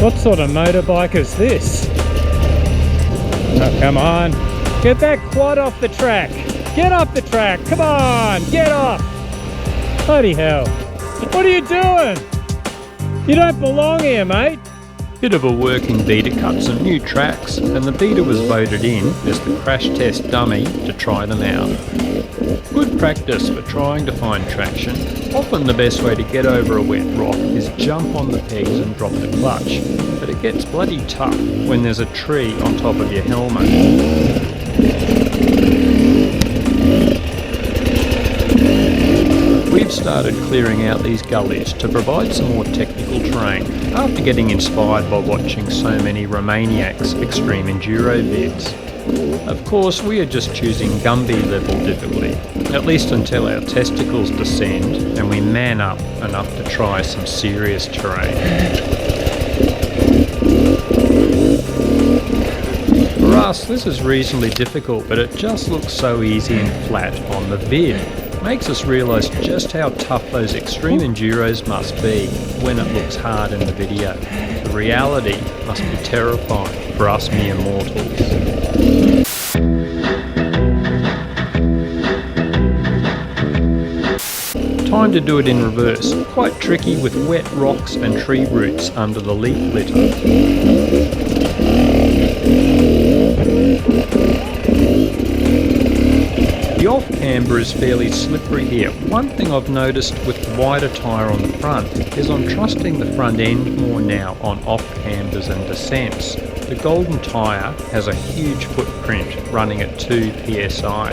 What sort of motorbike is this? Oh, come on. Get that quad off the track. Get off the track. Come on. Get off. Bloody hell. What are you doing? You don't belong here, mate. Bit of a working Beta cut some new tracks, and the Beta was voted in as the crash test dummy to try them out. Good practice for trying to find traction. Often the best way to get over a wet rock is jump on the pegs and drop the clutch, but it gets bloody tough when there's a tree on top of your helmet. We've started clearing out these gullies to provide some more technical terrain after getting inspired by watching so many Romaniac's extreme enduro vids. Of course, we are just choosing gumby level difficulty, at least until our testicles descend and we man up enough to try some serious terrain. For us, this is reasonably difficult, but it just looks so easy and flat on the vid. Makes us realise just how tough those extreme enduros must be when it looks hard in the video. The reality must be terrifying for us mere mortals. Time to do it in reverse. Quite tricky with wet rocks and tree roots under the leaf litter. The off camber is fairly slippery here. One thing I've noticed with the wider tyre on the front is I'm trusting the front end more now on off cambers and descents. The golden tyre has a huge footprint running at 2 psi.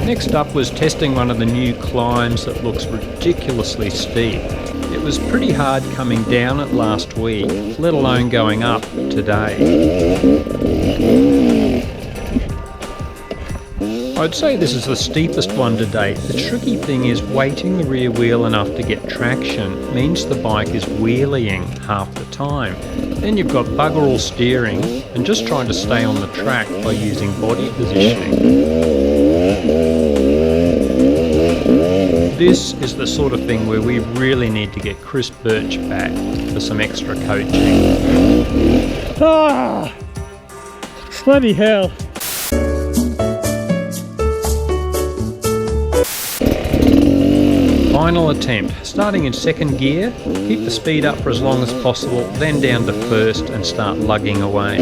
Next up was testing one of the new climbs that looks ridiculously steep. It was pretty hard coming down it last week, let alone going up today. I'd say this is the steepest one to date. The tricky thing is weighting the rear wheel enough to get traction means the bike is wheeling half the time. Then you've got bugger all steering and just trying to stay on the track by using body positioning. This is the sort of thing where we really need to get Chris Birch back for some extra coaching. Ah! Bloody hell. Final attempt. Starting in second gear, keep the speed up for as long as possible, then down to first and start lugging away.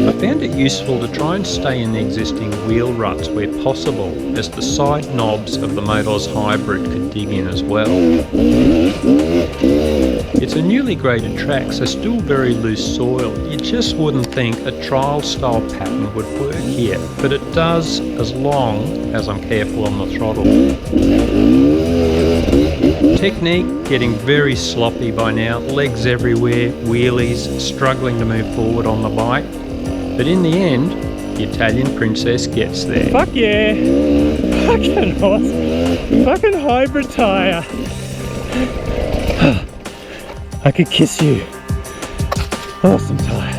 I found it useful to try and stay in the existing wheel ruts where possible, as the side knobs of the Motos Hybrid could dig in as well. It's a newly graded track, so still very loose soil. You just wouldn't think a trial style pattern would work here, but it does as long as I'm careful on the throttle. Technique getting very sloppy by now, legs everywhere, wheelies, struggling to move forward on the bike. But in the end, the Italian princess gets there. Fuck yeah! Fucking awesome! Fucking hybrid tyre! I could kiss you. Awesome tyre.